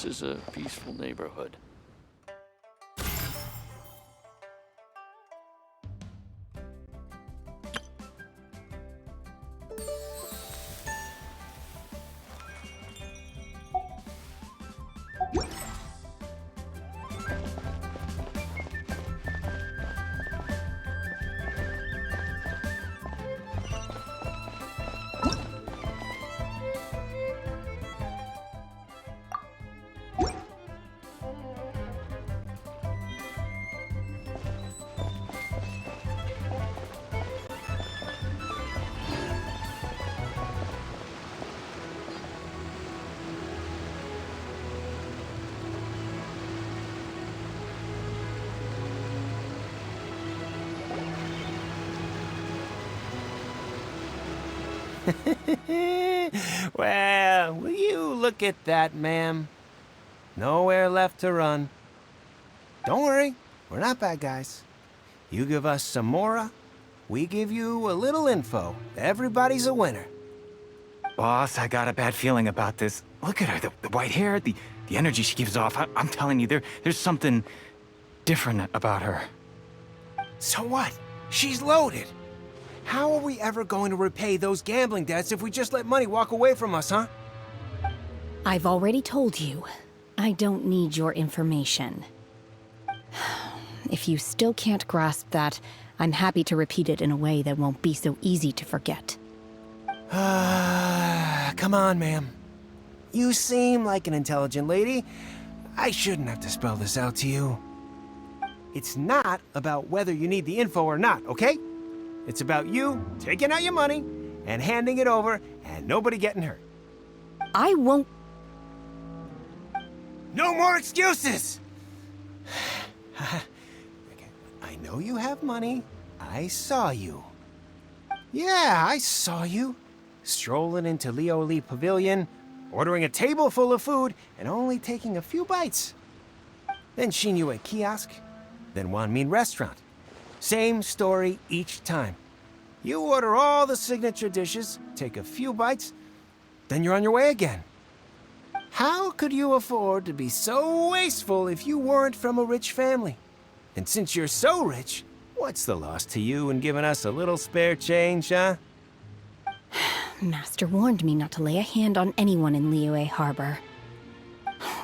this is a peaceful neighborhood. Well, will you look at that, ma'am? Nowhere left to run. Don't worry, we're not bad guys. You give us some mora, we give you a little info. Everybody's a winner. Boss, I got a bad feeling about this. Look at her, the white hair, the energy she gives off. I'm telling you, there's something different about her. So what? She's loaded. How are we ever going to repay those gambling debts if we just let money walk away from us, huh? I've already told you, I don't need your information. If you still can't grasp that, I'm happy to repeat it in a way that won't be so easy to forget. Come on, ma'am. You seem like an intelligent lady. I shouldn't have to spell this out to you. It's not about whether you need the info or not, okay? It's about you taking out your money and handing it over and nobody getting hurt. I won't... No more excuses! I know you have money. I saw you. Yeah, I saw you. Strolling into Leo Lee Pavilion, ordering a table full of food, and only taking a few bites. Then Shinyu at kiosk, then Wanmin restaurant. Same story each time. You order all the signature dishes, take a few bites, then you're on your way again. How could you afford to be so wasteful if you weren't from a rich family? And since you're so rich, what's the loss to you in giving us a little spare change, huh? Master warned me not to lay a hand on anyone in Liyue Harbor.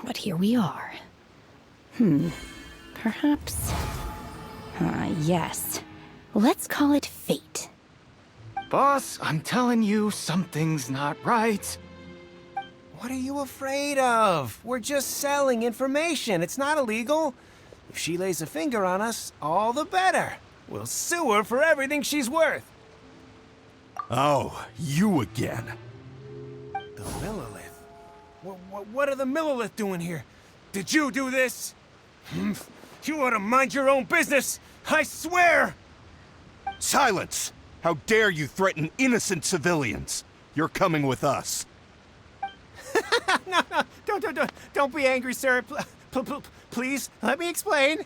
But here we are. Perhaps... yes. Let's call it fate. Boss, I'm telling you, something's not right. What are you afraid of? We're just selling information. It's not illegal. If she lays a finger on us, all the better. We'll sue her for everything she's worth. Oh, you again. The Millilith? What are the Millilith doing here? Did you do this? You ought to mind your own business, I swear! Silence! How dare you threaten innocent civilians? You're coming with us. No, don't be angry, sir. Please, let me explain.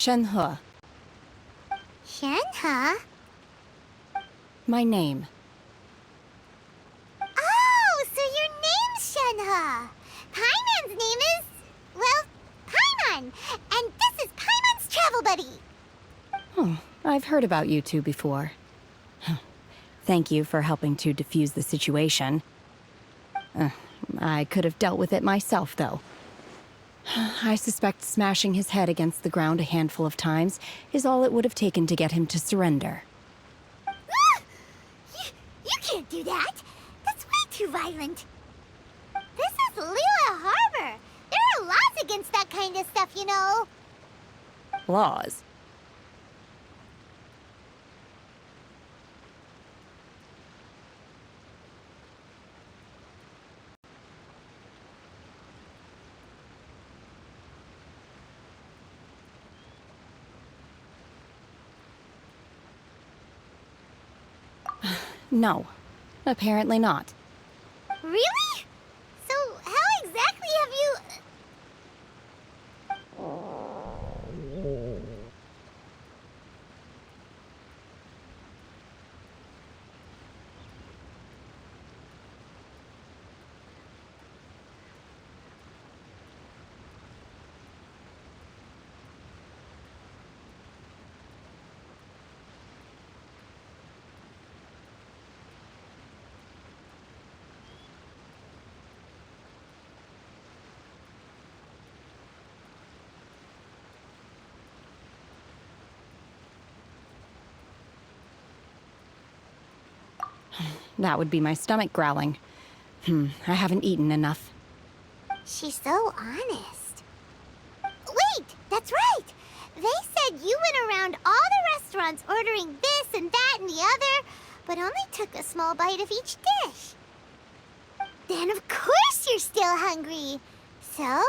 Shenhe, Shenhe? my name. Oh, so your name's Shenhe. Paimon's name is, well, Paimon. And this is Paimon's travel buddy. Oh, I've heard about you two before. Thank you for helping to defuse the situation. I could have dealt with it myself, though. I suspect smashing his head against the ground a handful of times is all it would have taken to get him to surrender. Ah! You can't do that! That's way too violent. This is Lila Harbor. There are laws against that kind of stuff, you know. Laws? No, apparently not. Really? So how exactly have you... That would be my stomach growling. I haven't eaten enough. She's so honest. Wait, that's right! They said you went around all the restaurants ordering this and that and the other, but only took a small bite of each dish. Then of course you're still hungry. So,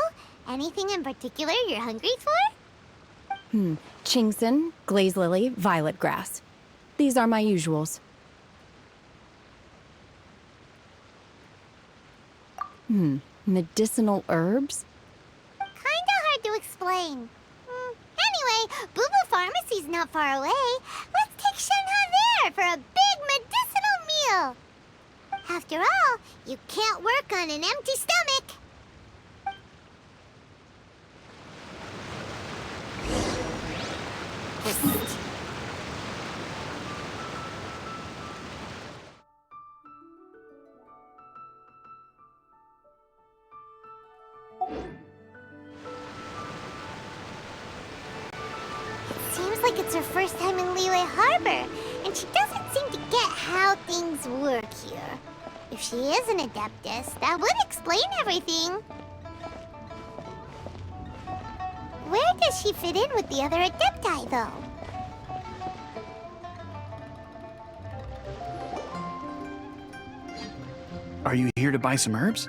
anything in particular you're hungry for? Chingson, glaze lily, violet grass. These are my usuals. Medicinal herbs? Kinda hard to explain. Anyway, Boo Boo Pharmacy's not far away. Let's take Shenhe there for a big medicinal meal. After all, you can't work on an empty stomach. Seems like it's her first time in Liyue Harbor, and she doesn't seem to get how things work here. If she is an Adeptus, that would explain everything. Where does she fit in with the other Adepti, though? Are you here to buy some herbs?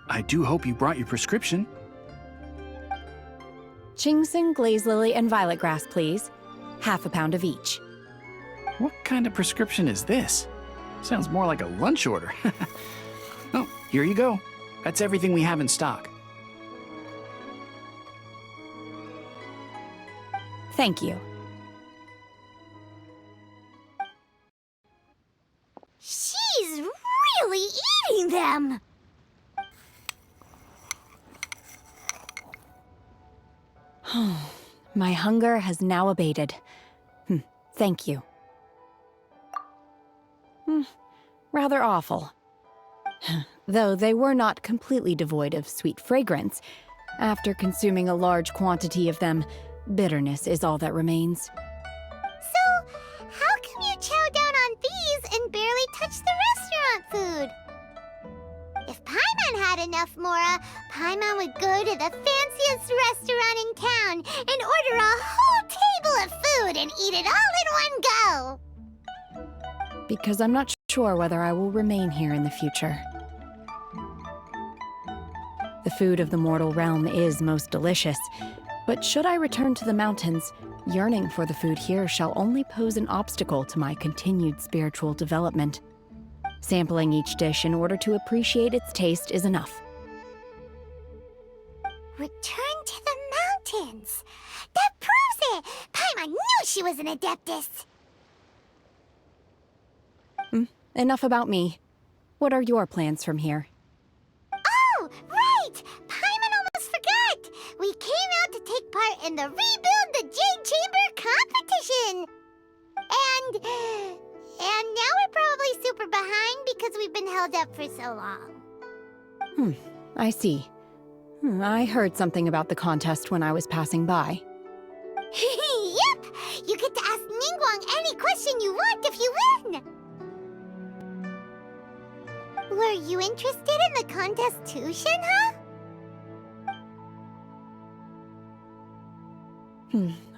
I do hope you brought your prescription. Chingson, glaze lily, and violet grass, please. Half a pound of each. What kind of prescription is this? Sounds more like a lunch order. Oh, here you go. That's everything we have in stock. Thank you. She's really eating them! My hunger has now abated. Thank you. Rather awful. Though they were not completely devoid of sweet fragrance. After consuming a large quantity of them, bitterness is all that remains. So, how come you chow down on these and barely touch the restaurant food? If Paimon had enough Mora, Paimon would go to the fanciest restaurant in town and order a whole table of food and eat it all in one go. Because I'm not sure whether I will remain here in the future. The food of the mortal realm is most delicious, but should I return to the mountains, yearning for the food here shall only pose an obstacle to my continued spiritual development. Sampling each dish in order to appreciate its taste is enough. Return to the mountains. That proves it! Paimon knew she was an Adeptus. Enough about me. What are your plans from here? Oh, right! Paimon almost forgot! We came out to take part in the Rebuild the Jade Chamber competition! And now we're probably super behind because we've been held up for so long. I see. I heard something about the contest when I was passing by. Yep! You get to ask Ningguang any question you want if you win! Were you interested in the contest too, Shenhe?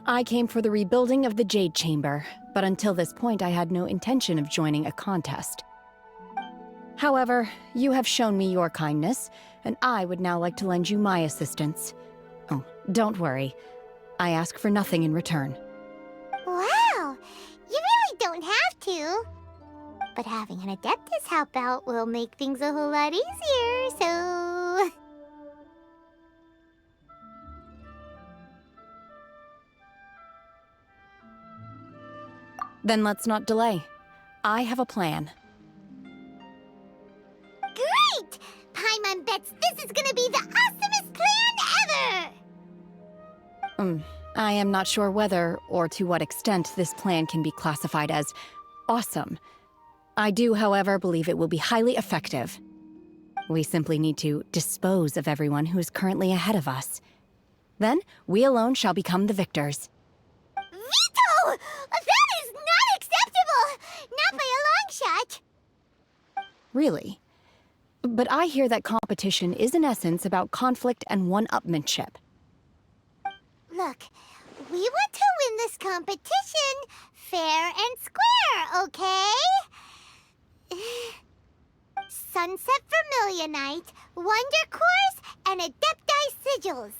I came for the rebuilding of the Jade Chamber, but until this point I had no intention of joining a contest. However, you have shown me your kindness, and I would now like to lend you my assistance. Oh, don't worry. I ask for nothing in return. Wow! You really don't have to. But having an Adeptus help out will make things a whole lot easier, so... Then let's not delay. I have a plan. Great! Paimon bets this is gonna be the awesomest plan ever! I am not sure whether, or to what extent, this plan can be classified as awesome. I do, however, believe it will be highly effective. We simply need to dispose of everyone who is currently ahead of us. Then, we alone shall become the victors. Veto! That is not acceptable! Not by a long shot! Really? But I hear that competition is in essence about conflict and one-upmanship. Look, we want to win this competition fair and square, okay? Sunset Vermilionite, Wonder Cores, and Adepti Sigils.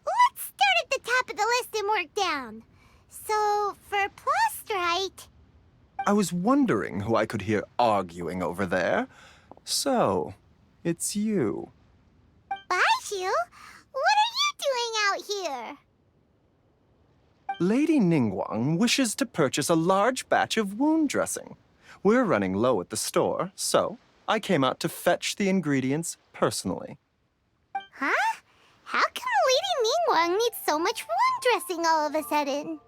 Let's start at the top of the list and work down. So, for Plostrite... I was wondering who I could hear arguing over there. So, it's you. Baiju? What are you doing out here? Lady Ningguang wishes to purchase a large batch of wound dressing. We're running low at the store, so I came out to fetch the ingredients personally. Huh? How come Lady Ningguang needs so much wound dressing all of a sudden?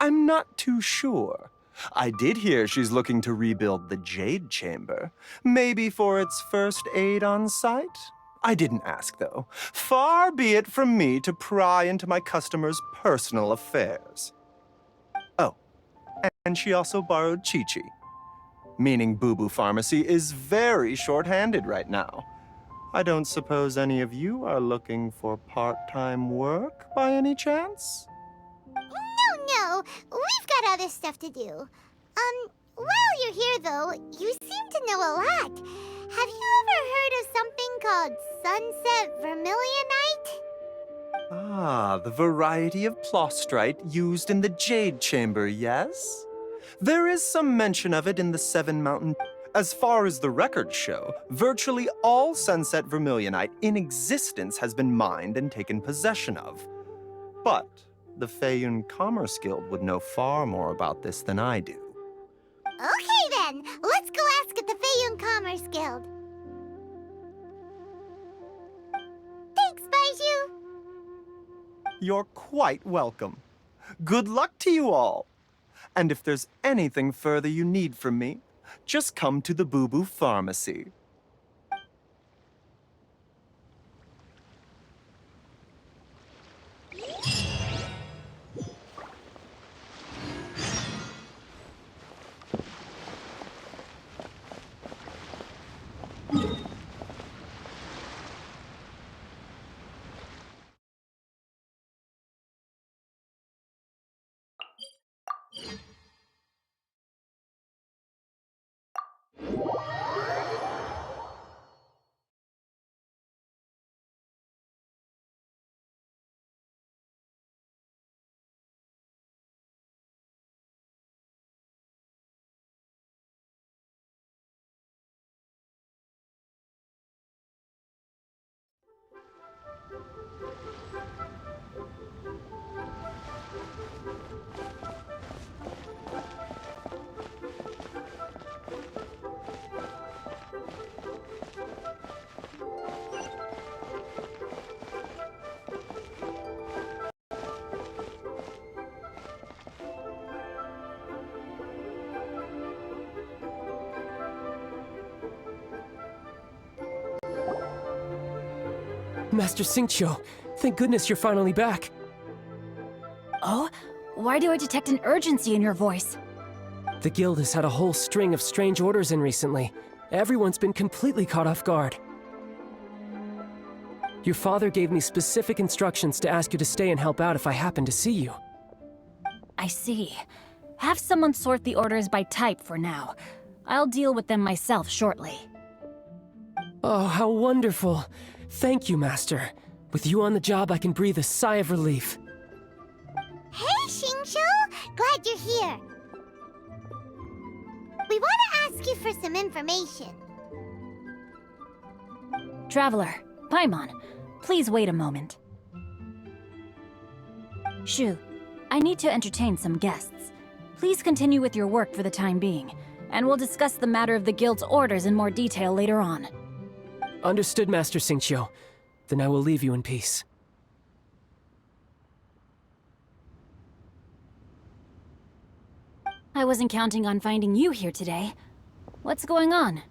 I'm not too sure. I did hear she's looking to rebuild the Jade Chamber. Maybe for its first aid on site? I didn't ask, though. Far be it from me to pry into my customers' personal affairs. Oh, and she also borrowed Chi-Chi. Meaning Boo Boo Pharmacy is very short-handed right now. I don't suppose any of you are looking for part-time work by any chance? No, we've got other stuff to do. While you're here, though, you seem to know a lot. Have you ever heard of something called Sunset Vermilionite? Ah, the variety of plostrite used in the Jade Chamber, yes? There is some mention of it in the Seven Mountain. As far as the records show, virtually all Sunset Vermilionite in existence has been mined and taken possession of. But the Feiyun Commerce Guild would know far more about this than I do. Okay, then. Let's go ask at the Feiyun Commerce Guild. Thanks, Baiju. You're quite welcome. Good luck to you all. And if there's anything further you need from me, just come to the Boo Boo Pharmacy. Master Xingqiu, thank goodness you're finally back. Oh? Why do I detect an urgency in your voice? The guild has had a whole string of strange orders in recently. Everyone's been completely caught off guard. Your father gave me specific instructions to ask you to stay and help out if I happen to see you. I see. Have someone sort the orders by type for now. I'll deal with them myself shortly. Oh, how wonderful. Thank you, Master. With you on the job, I can breathe a sigh of relief. Hey, Xingqiu! Glad you're here. We want to ask you for some information. Traveler, Paimon, please wait a moment. Shu, I need to entertain some guests. Please continue with your work for the time being, and we'll discuss the matter of the guild's orders in more detail later on. Understood, Master Xingqiu. Then I will leave you in peace. I wasn't counting on finding you here today. What's going on?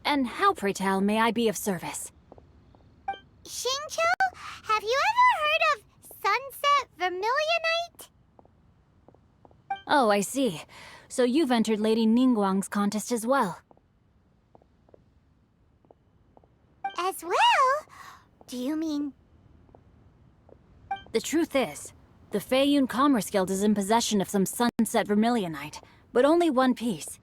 And how, pray tell, may I be of service? Xingqiu, have you ever heard of Sunset Vermilionite? Oh, I see. So you've entered Lady Ningguang's contest as well. As well? Do you mean... The truth is, the Feiyun Commerce Guild is in possession of some Sunset Vermilionite, but only one piece.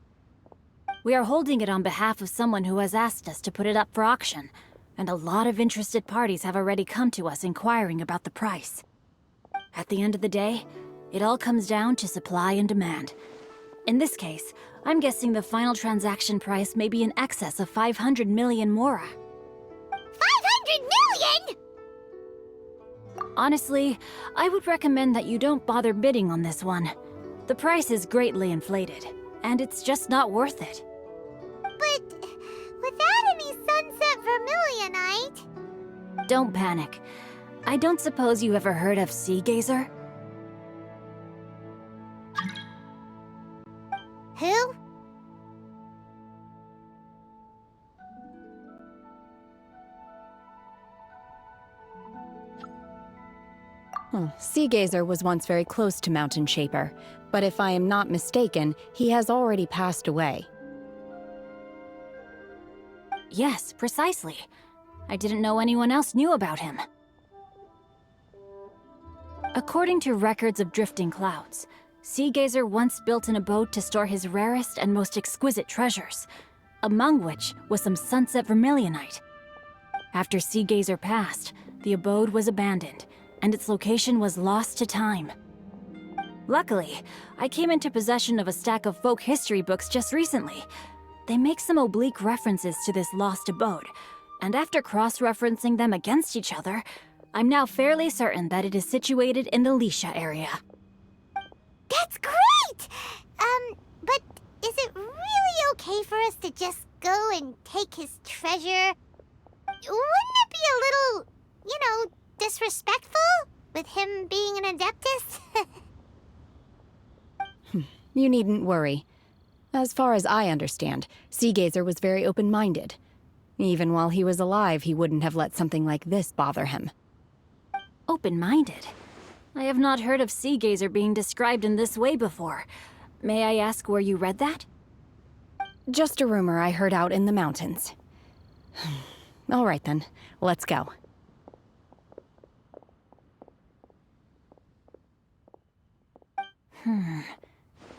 We are holding it on behalf of someone who has asked us to put it up for auction, and a lot of interested parties have already come to us inquiring about the price. At the end of the day, it all comes down to supply and demand. In this case, I'm guessing the final transaction price may be in excess of 500 million mora. 500 million?! Honestly, I would recommend that you don't bother bidding on this one. The price is greatly inflated, and it's just not worth it. But without any Sunset Vermilionite... Don't panic. I don't suppose you ever heard of Sea Gazer? Who? Sea Gazer was once very close to Mountain Shaper, but if I am not mistaken, he has already passed away. Yes, precisely. I didn't know anyone else knew about him. According to records of drifting clouds, Sea Gazer once built an abode to store his rarest and most exquisite treasures, among which was some Sunset Vermilionite. After Sea Gazer passed, the abode was abandoned, and its location was lost to time. Luckily, I came into possession of a stack of folk history books just recently. They make some oblique references to this lost abode, and after cross-referencing them against each other, I'm now fairly certain that it is situated in the Lisha area. That's great! But is it really okay for us to just go and take his treasure? Wouldn't it be a little, disrespectful? With him being an Adeptus? You needn't worry. As far as I understand, Sea Gazer was very open-minded. Even while he was alive, he wouldn't have let something like this bother him. Open-minded? I have not heard of Sea Gazer being described in this way before. May I ask where you read that? Just a rumor I heard out in the mountains. All right then, let's go.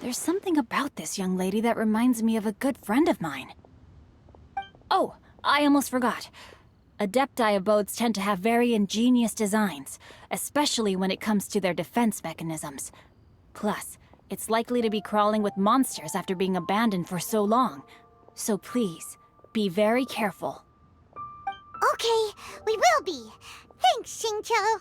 There's something about this young lady that reminds me of a good friend of mine. Oh, I almost forgot. Adepti abodes tend to have very ingenious designs, especially when it comes to their defense mechanisms. Plus, it's likely to be crawling with monsters after being abandoned for so long. So please, be very careful. Okay, we will be. Thanks, Xingqiu.